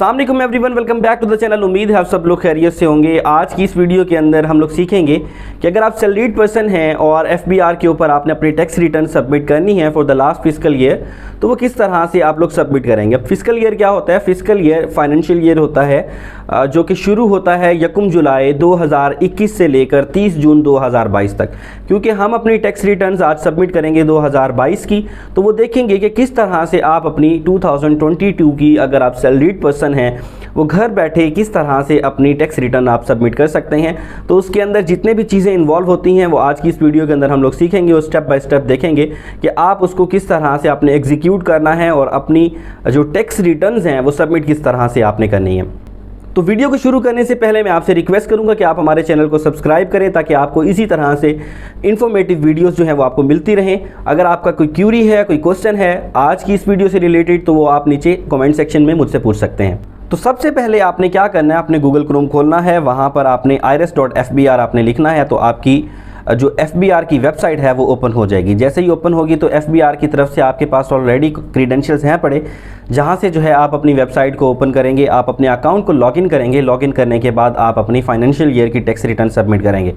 अस्सलाम वालेकुम everyone, welcome back to the channel. उम्मीद है आप सब लोग खैरियत से होंगे। आज की इस वीडियो के अंदर हम लोग सीखेंगे कि अगर आप सैलरीड पर्सन हैं और एफबीआर के ऊपर आपने अपनी टैक्स रिटर्न सबमिट करनी है for the last fiscal year, तो वो किस तरह से आप लोग सबमिट करेंगे। अब फिस्कल ईयर क्या होता है? फिस्कल ईयर फाइनेंशियल ईयर होता है जो कि शुरू होता है 1 जुलाई 2021 से लेकर 30 जून 2022 तक। क्योंकि हम अपनी टैक्स रिटर्न्स आज सबमिट करेंगे 2022 की, तो वो देखेंगे कि किस तरह से आप अपनी 2022 की, अगर आप सैलरीड पर्सन हैं, वो घर बैठे किस तरह से अपनी टैक्स रिटर्न आप सबमिट कर सकते हैं। तो उसके अंदर जितने भी चीज़ें इन्वॉल्व होती हैं वो आज की इस वीडियो के अंदर हम लोग सीखेंगे और स्टेप बाय स्टेप देखेंगे कि आप उसको किस तरह से आपने एग्जीक्यूट करना है और अपनी जो टैक्स रिटर्न्स हैं वो सबमिट किस तरह से आपने करनी है। तो वीडियो को शुरू करने से पहले मैं आपसे रिक्वेस्ट करूंगा कि आप हमारे चैनल को सब्सक्राइब करें ताकि आपको इसी तरह से इन्फॉर्मेटिव वीडियोस जो हैं वो आपको मिलती रहें। अगर आपका कोई क्यूरी है, कोई क्वेश्चन है आज की इस वीडियो से रिलेटेड, तो वो आप नीचे कमेंट सेक्शन में मुझसे पूछ सकते हैं। तो सबसे पहले आपने क्या करना है, आपने गूगल क्रोम खोलना है, वहाँ पर आपने irs.fbr आपने लिखना है, तो आपकी जो एफबीआर की वेबसाइट है वो ओपन हो जाएगी। जैसे ही ओपन होगी तो एफबीआर की तरफ से आपके पास ऑलरेडी क्रीडेंशियल्स हैं पड़े, जहाँ से जो है आप अपनी वेबसाइट को ओपन करेंगे, आप अपने अकाउंट को लॉगिन करेंगे। लॉगिन करने के बाद आप अपनी फाइनेंशियल ईयर की टैक्स रिटर्न सबमिट करेंगे।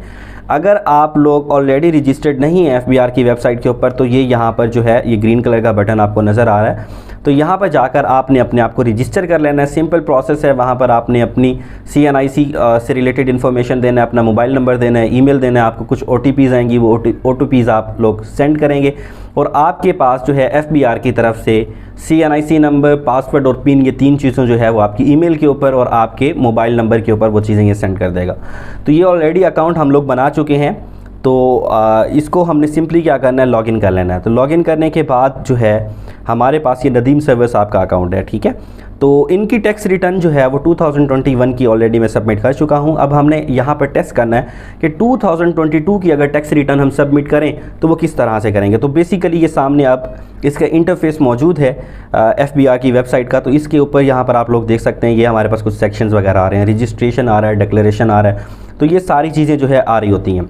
अगर आप लोग ऑलरेडी रजिस्टर्ड नहीं है एफबीआर की वेबसाइट के ऊपर, तो ये यहाँ पर जो है ये ग्रीन कलर का बटन आपको नज़र आ रहा है, तो यहाँ पर जाकर आपने अपने आप को रजिस्टर कर लेना है। सिंपल प्रोसेस है। वहाँ पर आपने अपनी CNIC से रिलेटेड इन्फॉर्मेशन देना है, अपना मोबाइल नंबर देना है, ईमेल देना है, आपको कुछ OTPs आएंगी, वो OTPs आप लोग सेंड करेंगे और आपके पास जो है एफबीआर की तरफ से CNIC नंबर, पासवर्ड और पिन, ये 3 चीज़ों जो है वो आपकी ईमेल के ऊपर और आपके मोबाइल नंबर के ऊपर वो चीज़ें ये सेंड कर देगा। तो ये ऑलरेडी अकाउंट हम लोग बना चुके हैं, तो इसको हमने सिंपली क्या करना है, लॉगिन कर लेना है। तो लॉगिन करने के बाद जो है हमारे पास ये नदीम सर्विस आपका अकाउंट है, ठीक है। तो इनकी टैक्स रिटर्न जो है वो 2021 की ऑलरेडी मैं सबमिट कर चुका हूँ। अब हमने यहाँ पर टेस्ट करना है कि 2022 की अगर टैक्स रिटर्न हम सबमिट करें तो वो किस तरह से करेंगे। तो बेसिकली ये सामने अब इसका इंटरफेस मौजूद है एफबीआर की वेबसाइट का। तो इसके ऊपर यहाँ पर आप लोग देख सकते हैं, ये हमारे पास कुछ सेक्शंस वगैरह आ रहे हैं, रजिस्ट्रेशन आ रहा है, डिक्लेरेशन आ रहा है, तो ये सारी चीज़ें जो है आ रही होती हैं।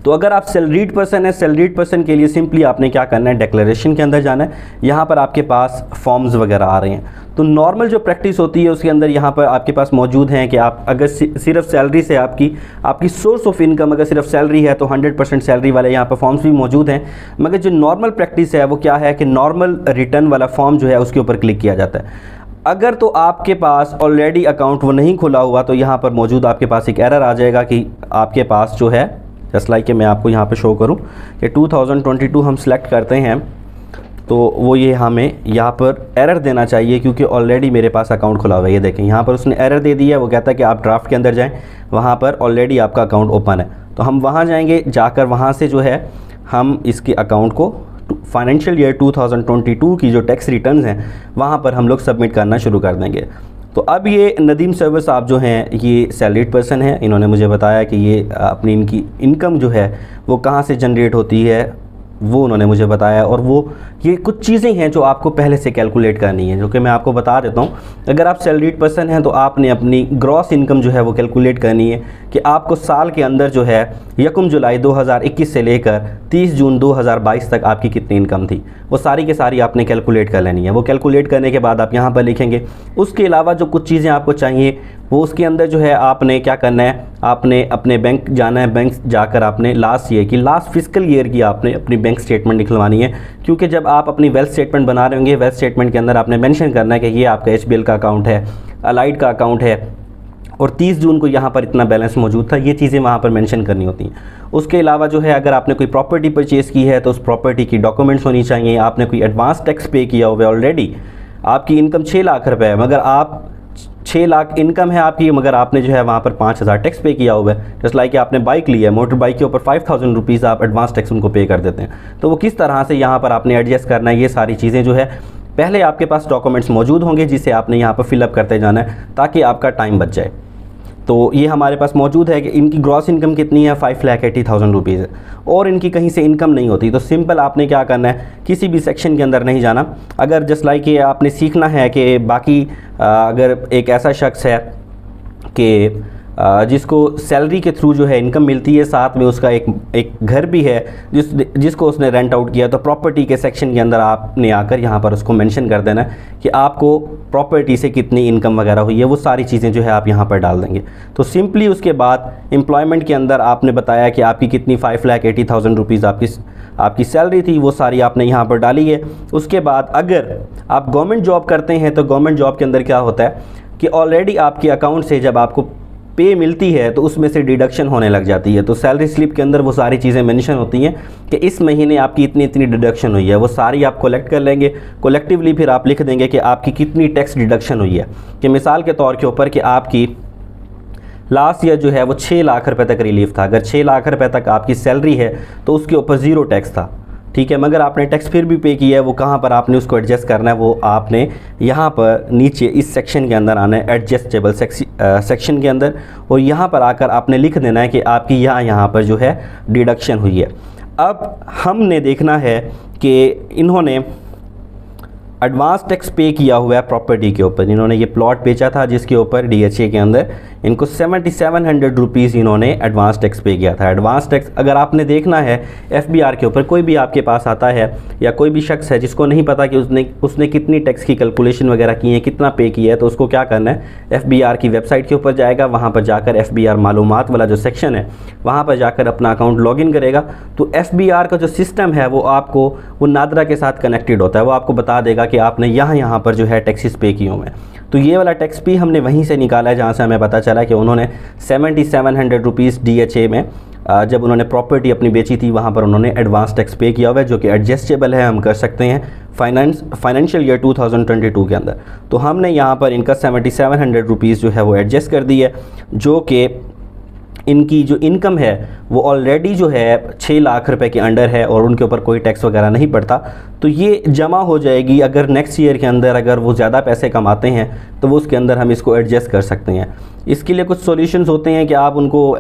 तो अगर आप सैलरीड पर्सन है, सैलरीड पर्सन के लिए सिंपली आपने क्या करना है, डिक्लेरेशन के अंदर जाना है। यहाँ पर आपके पास फॉर्म्स वगैरह आ रहे हैं। तो नॉर्मल जो प्रैक्टिस होती है उसके अंदर यहाँ पर आपके पास मौजूद हैं कि आप अगर सिर्फ सैलरी से आपकी सोर्स ऑफ इनकम अगर सिर्फ सैलरी है तो 100% सैलरी वाले यहाँ पर फॉर्म्स भी मौजूद हैं। मगर जो नॉर्मल प्रैक्टिस है वो क्या है कि नॉर्मल रिटर्न वाला फॉर्म जो है उसके ऊपर क्लिक किया जाता है। अगर तो आपके पास ऑलरेडी अकाउंट वो नहीं खुला हुआ तो यहाँ पर मौजूद आपके पास एक एरर आ जाएगा कि आपके पास जो है, जस्ट लाइक मैं आपको यहाँ पे शो करूँ कि 2022 हम सेलेक्ट करते हैं, तो वो ये हमें यहाँ पर एरर देना चाहिए क्योंकि ऑलरेडी मेरे पास अकाउंट खुला हुआ है। ये देखें यहाँ पर उसने एरर दे दी है। वो कहता है कि आप ड्राफ्ट के अंदर जाएं, वहाँ पर ऑलरेडी आपका अकाउंट ओपन है। तो हम वहाँ जाएंगे, जाकर वहाँ से जो है हम इसके अकाउंट को फाइनेंशियल ईयर 2022 की जो टैक्स रिटर्न्स हैं वहाँ पर हम लोग सबमिट करना शुरू कर देंगे। तो अब ये नदीम सर्विस आप जो हैं ये सैलरीड पर्सन है, इन्होंने मुझे बताया कि ये अपनी इनकी इनकम जो है वो कहाँ से जनरेट होती है वो उन्होंने मुझे बताया। और वो ये कुछ चीज़ें हैं जो आपको पहले से कैलकुलेट करनी है, जो कि मैं आपको बता देता हूँ। अगर आप सैलरीड पर्सन हैं तो आपने अपनी ग्रॉस इनकम जो है वो कैलकुलेट करनी है कि आपको साल के अंदर जो है 1 जुलाई 2021 से लेकर 30 जून 2022 तक आपकी कितनी इनकम थी, वो सारी के सारी आपने कैलकुलेट कर लेनी है। वो कैलकुलेट करने के बाद आप यहाँ पर लिखेंगे। उसके अलावा जो कुछ चीज़ें आपको चाहिए वो उसके अंदर जो है आपने क्या करना है, आपने अपने बैंक जाना है। बैंक जाकर आपने लास्ट ईयर की, लास्ट फिस्कल ईयर की आपने अपनी बैंक स्टेटमेंट निकलवानी है। क्योंकि जब आप अपनी वेल्थ स्टेटमेंट बना रहे होंगे, वेल्थ स्टेटमेंट के अंदर आपने मेंशन करना है कि ये आपका HBL का अकाउंट है, अलाइड का अकाउंट है और 30 जून को यहाँ पर इतना बैलेंस मौजूद था। ये चीज़ें वहाँ पर मेंशन करनी होती हैं। उसके अलावा जो है अगर आपने कोई प्रॉपर्टी परचेज़ की है तो उस प्रॉपर्टी की डॉक्यूमेंट्स होनी चाहिए। आपने कोई एडवांस टैक्स पे किया हुआ है, ऑलरेडी आपकी इनकम 6 लाख रुपये है, मगर आप 6 लाख इनकम है आपकी, मगर आपने जो है वहाँ पर 5,000 टैक्स पे किया हुआ है। जस्ट लाइक आपने बाइक ली है, मोटर बाइक के ऊपर 5,000 रुपीज़ आप एडवांस टैक्स उनको पे कर देते हैं। तो वो किस तरह से यहाँ पर आपने एडजस्ट करना है, ये सारी चीज़ें जो है पहले आपके पास डॉक्यूमेंट्स मौजूद होंगे जिसे आपने यहाँ पर फिलअप करते जाना है ताकि आपका टाइम बच जाए। तो ये हमारे पास मौजूद है कि इनकी ग्रॉस इनकम कितनी है, 5,80,000 रुपीज़ है और इनकी कहीं से इनकम नहीं होती। तो सिंपल आपने क्या करना है, किसी भी सेक्शन के अंदर नहीं जाना। अगर जस्ट लाइक ये आपने सीखना है कि बाकी अगर एक ऐसा शख्स है कि जिसको सैलरी के थ्रू जो है इनकम मिलती है, साथ में उसका एक घर भी है जिसको उसने रेंट आउट किया, तो प्रॉपर्टी के सेक्शन के अंदर आपने आकर यहाँ पर उसको मेंशन कर देना कि आपको प्रॉपर्टी से कितनी इनकम वगैरह हुई है, वो सारी चीज़ें जो है आप यहाँ पर डाल देंगे। तो सिंपली उसके बाद एम्प्लॉयमेंट के अंदर आपने बताया कि आपकी कितनी 5,80,000 रुपीज़ आपकी सैलरी थी, वो सारी आपने यहाँ पर डाली है। उसके बाद अगर आप गवर्नमेंट जॉब करते हैं तो गवर्नमेंट जॉब के अंदर क्या होता है कि ऑलरेडी आपके अकाउंट से जब आपको पे मिलती है तो उसमें से डिडक्शन होने लग जाती है। तो सैलरी स्लिप के अंदर वो सारी चीज़ें मेंशन होती हैं कि इस महीने आपकी इतनी इतनी डिडक्शन हुई है, वो सारी आप कलेक्ट कर लेंगे। कलेक्टिवली फिर आप लिख देंगे कि आपकी कितनी टैक्स डिडक्शन हुई है। कि मिसाल के तौर के ऊपर कि आपकी लास्ट ईयर जो है वो 6 लाख रुपए तक रिलीफ था। अगर 6 लाख रुपए तक आपकी सैलरी है तो उसके ऊपर ज़ीरो टैक्स था, ठीक है। मगर आपने टैक्स फिर भी पे किया है, वो कहाँ पर आपने उसको एडजस्ट करना है, वो आपने यहाँ पर नीचे इस सेक्शन के अंदर आना है, एडजस्टेबल सेक्शन के अंदर, और यहाँ पर आकर आपने लिख देना है कि आपकी यहाँ पर जो है डिडक्शन हुई है। अब हमने देखना है कि इन्होंने एडवांस टैक्स पे किया हुआ है प्रॉपर्टी के ऊपर। इन्होंने ये प्लॉट बेचा था जिसके ऊपर DHA के अंदर इनको 7700 रुपीज़ इन्होंने एडवांस टैक्स पे किया था। एडवांस टैक्स अगर आपने देखना है FBR के ऊपर, कोई भी आपके पास आता है या कोई भी शख्स है जिसको नहीं पता कि उसने कितनी टैक्स की कैलकुलेशन वगैरह की है, कितना पे किया है, तो उसको क्या करना है, FBR की वेबसाइट के ऊपर जाएगा, वहाँ पर जाकर FBR मालूमात वाला जो सेक्शन है वहाँ पर जाकर अपना अकाउंट लॉगिन करेगा। तो FBR का जो सिस्टम है वो आपको वो नादरा के साथ कनेक्टेड होता है, वो आपको बता देगा कि आपने यहाँ पर जो है टैक्सेस पे किए हुए हैं। तो ये वाला टैक्स भी हमने वहीं से निकाला है जहाँ से हमें पता चला कि उन्होंने 7700 रुपीज़ DHA में जब उन्होंने प्रॉपर्टी अपनी बेची थी वहाँ पर उन्होंने एडवांस टैक्स पे किया हुआ है, जो कि एडजस्टेबल है, हम कर सकते हैं फाइनेंशियल ईयर 2022 के अंदर। तो हमने यहाँ पर इनका 7700 रुपीज़ जो है वो एडजस्ट कर दी है, जो कि इनकी जो इनकम है वो ऑलरेडी जो है 6 लाख रुपए के अंडर है और उनके ऊपर कोई टैक्स वगैरह नहीं पड़ता। तो ये जमा हो जाएगी। अगर नेक्स्ट ईयर के अंदर अगर वो ज़्यादा पैसे कमाते हैं तो वो उसके अंदर हम इसको एडजस्ट कर सकते हैं। इसके लिए कुछ सॉल्यूशंस होते हैं कि आप उनको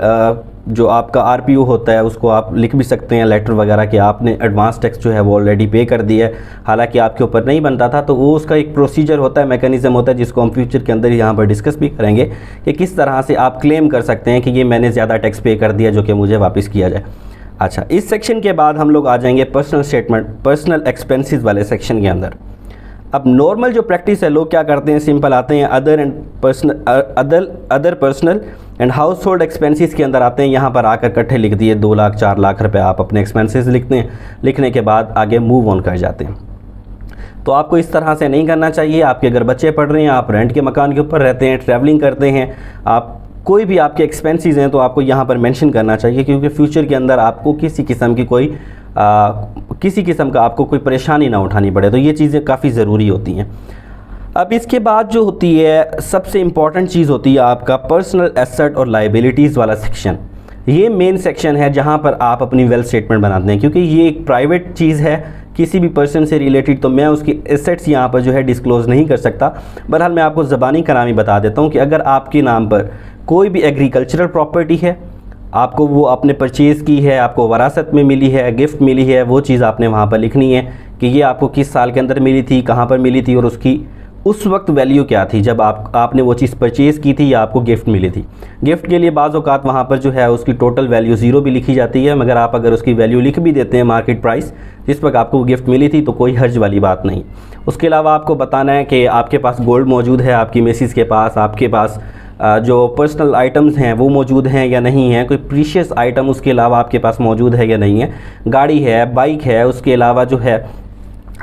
जो आपका RPO होता है उसको आप लिख भी सकते हैं लेटर वगैरह कि आपने एडवांस टैक्स जो है वो ऑलरेडी पे कर दिया है, हालांकि आपके ऊपर नहीं बनता था। तो वो उसका एक प्रोसीजर होता है, मैकेनिज़्म होता है, जिसको हम फ्यूचर के अंदर यहाँ पर डिस्कस भी करेंगे कि किस तरह से आप क्लेम कर सकते हैं कि ये मैंने ज़्यादा टैक्स पे कर दिया जो कि मुझे वापस किया जाए। अच्छा, इस सेक्शन के बाद हम लोग आ जाएंगे पर्सनल स्टेटमेंट, पर्सनल एक्सपेंसेस वाले सेक्शन के अंदर। अब नॉर्मल जो प्रैक्टिस है, लोग क्या करते हैं, सिंपल आते हैं other personal and house hold expenses के अंदर आते हैं। यहाँ पर आकर इकट्ठे लिख दिए 2 लाख 4 लाख रुपए आप अपने एक्सपेंसेस लिखते हैं, लिखने के बाद आगे मूव ऑन कर जाते हैं। तो आपको इस तरह से नहीं करना चाहिए। आपके अगर बच्चे पढ़ रहे हैं, आप रेंट के मकान के ऊपर रहते हैं, ट्रैवलिंग करते हैं, आप कोई भी आपके एक्सपेंसेस हैं तो आपको यहाँ पर मेंशन करना चाहिए, क्योंकि फ्यूचर के अंदर आपको किसी किस्म का आपको कोई परेशानी ना उठानी पड़े। तो ये चीज़ें काफ़ी ज़रूरी होती हैं। अब इसके बाद जो होती है सबसे इम्पॉर्टेंट चीज़ होती है आपका पर्सनल एसेट और लाइबिलिटीज़ वाला सेक्शन। ये मेन सेक्शन है जहाँ पर आप अपनी वेल्थ स्टेटमेंट बनाते हैं, क्योंकि ये एक प्राइवेट चीज़ है किसी भी पर्सन से रिलेटेड, तो मैं उसकी एसेट्स यहाँ पर जो है डिस्क्लोज़ नहीं कर सकता। बहरहाल मैं आपको ज़बानी करामी बता देता हूँ कि अगर आपके नाम पर कोई भी एग्रीकल्चरल प्रॉपर्टी है, आपको वो आपने परचेज़ की है, आपको वरासत में मिली है, गिफ्ट मिली है, वो चीज़ आपने वहाँ पर लिखनी है कि ये आपको किस साल के अंदर मिली थी, कहाँ पर मिली थी और उसकी उस वक्त वैल्यू क्या थी जब आपने वो चीज़ परचेज़ की थी या आपको गिफ्ट मिली थी। गिफ्ट के लिए बाज़ औक़ात वहाँ पर जो है उसकी टोटल वैल्यू 0 भी लिखी जाती है, मगर आप अगर उसकी वैल्यू लिख भी देते हैं मार्केट प्राइस जिस वक्त आपको गिफ्ट मिली थी, तो कोई हर्ज वाली बात नहीं। उसके अलावा आपको बताना है कि आपके पास गोल्ड मौजूद है, आपकी मिसेस के पास, आपके पास जो पर्सनल आइटम्स हैं वो मौजूद हैं या नहीं हैं, कोई प्रीशियस आइटम उसके अलावा आपके पास मौजूद है या नहीं है, गाड़ी है, बाइक है, उसके अलावा जो है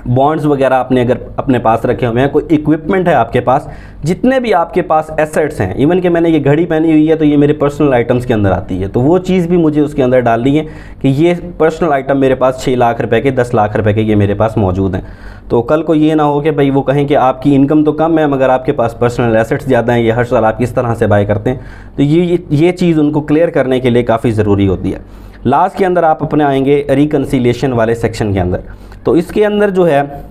बॉन्ड्स वगैरह आपने अगर अपने पास रखे हुए हैं, कोई इक्विपमेंट है आपके पास, जितने भी आपके पास एसेट्स हैं, इवन कि मैंने ये घड़ी पहनी हुई है तो ये मेरे पर्सनल आइटम्स के अंदर आती है, तो वो चीज़ भी मुझे उसके अंदर डालनी है कि ये पर्सनल आइटम मेरे पास 6 लाख रुपए के, 10 लाख रुपए के ये मेरे पास मौजूद हैं। तो कल को ये ना हो कि भाई वो कहें कि आपकी इनकम तो कम है मगर आपके पास पर्सनल एसेट्स ज़्यादा हैं, ये हर साल आप किस तरह से बाय करते हैं। तो ये चीज़ उनको क्लियर करने के लिए काफ़ी ज़रूरी होती है। लास्ट के अंदर आप अपने आएंगे रिकन्सिलिएशन वाले सेक्शन के अंदर। तो इसके अंदर जो है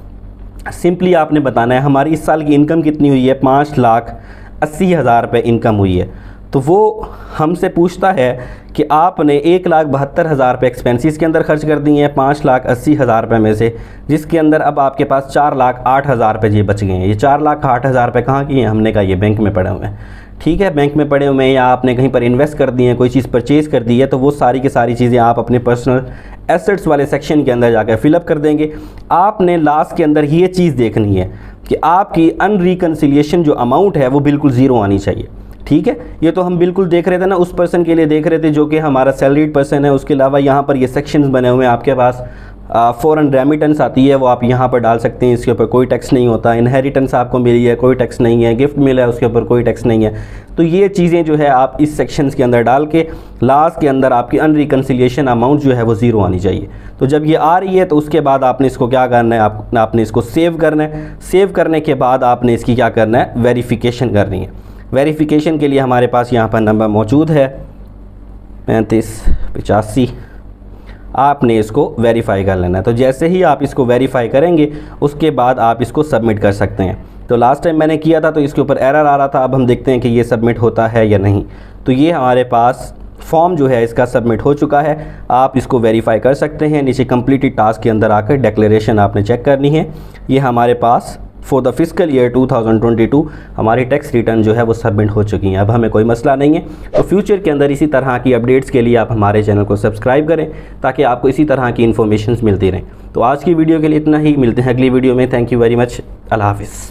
सिंपली आपने बताना है हमारी इस साल की इनकम कितनी हुई है, 5,80,000 रुपये इनकम हुई है। तो वो हमसे पूछता है कि आपने 1,72,000 रुपये एक्सपेंसेस के अंदर खर्च कर दिए हैं 5,80,000 रुपये में से, जिसके अंदर अब आपके पास 4,08,000 रुपये ये बच गए हैं। ये 4,08,000 रुपये कहाँ किए हैं? हमने कहा ये बैंक में पड़े हुए हैं। ठीक है, बैंक में पड़े हुए हैं या आपने कहीं पर इन्वेस्ट कर दिए हैं, कोई चीज़ परचेज़ कर दी है, तो वो सारी की सारी चीज़ें आप अपने पर्सनल एसेट्स वाले सेक्शन के अंदर जाकर फिलअप कर देंगे। आपने लास्ट के अंदर ये चीज़ देखनी है कि आपकी अनरिकन्सिलिएशन जो अमाउंट है वो बिल्कुल ज़ीरो आनी चाहिए। ठीक है, ये तो हम बिल्कुल देख रहे थे ना, उस पर्सन के लिए देख रहे थे जो कि हमारा सैलरीड पर्सन है। उसके अलावा यहाँ पर ये सेक्शंस बने हुए हैं आपके पास। फ़ॉरेन रेमिटेंस आती है, वो आप यहाँ पर डाल सकते हैं, इसके ऊपर कोई टैक्स नहीं होता। इनहेरिटेंस आपको मिली है, कोई टैक्स नहीं है। गिफ्ट मिला है, उसके ऊपर कोई टैक्स नहीं है। तो ये चीज़ें जो है आप इस सेक्शंस के अंदर डाल के लास्ट के अंदर आपकी अनरिकन्सिलिएशन अमाउंट जो है वो ज़ीरो आनी चाहिए। तो जब ये आ रही है तो उसके बाद आपने इसको क्या करना है, आपने इसको सेव करना है। सेव करने के बाद आपने इसकी क्या करना है, वेरिफिकेशन करनी है। वेरिफिकेशन के लिए हमारे पास यहाँ पर नंबर मौजूद है 3585। आपने इसको वेरीफाई कर लेना है। तो जैसे ही आप इसको वेरीफाई करेंगे उसके बाद आप इसको सबमिट कर सकते हैं। तो लास्ट टाइम मैंने किया था तो इसके ऊपर एरर आ रहा था, अब हम देखते हैं कि ये सबमिट होता है या नहीं। तो ये हमारे पास फॉर्म जो है इसका सबमिट हो चुका है। आप इसको वेरीफाई कर सकते हैं। नीचे कंप्लीटेड टास्क के अंदर आकर डिक्लेरेशन आपने चेक करनी है। ये हमारे पास फॉर द फिस्कल ईयर 2022 हमारी टैक्स रिटर्न जो है वो सबमिट हो चुकी हैं। अब हमें कोई मसला नहीं है। तो फ्यूचर के अंदर इसी तरह की अपडेट्स के लिए आप हमारे चैनल को सब्सक्राइब करें ताकि आपको इसी तरह की इन्फॉर्मेशन मिलती रहें। तो आज की वीडियो के लिए इतना ही, मिलते हैं अगली वीडियो में। Thank you very much. अल्लाह हाफ़िज़।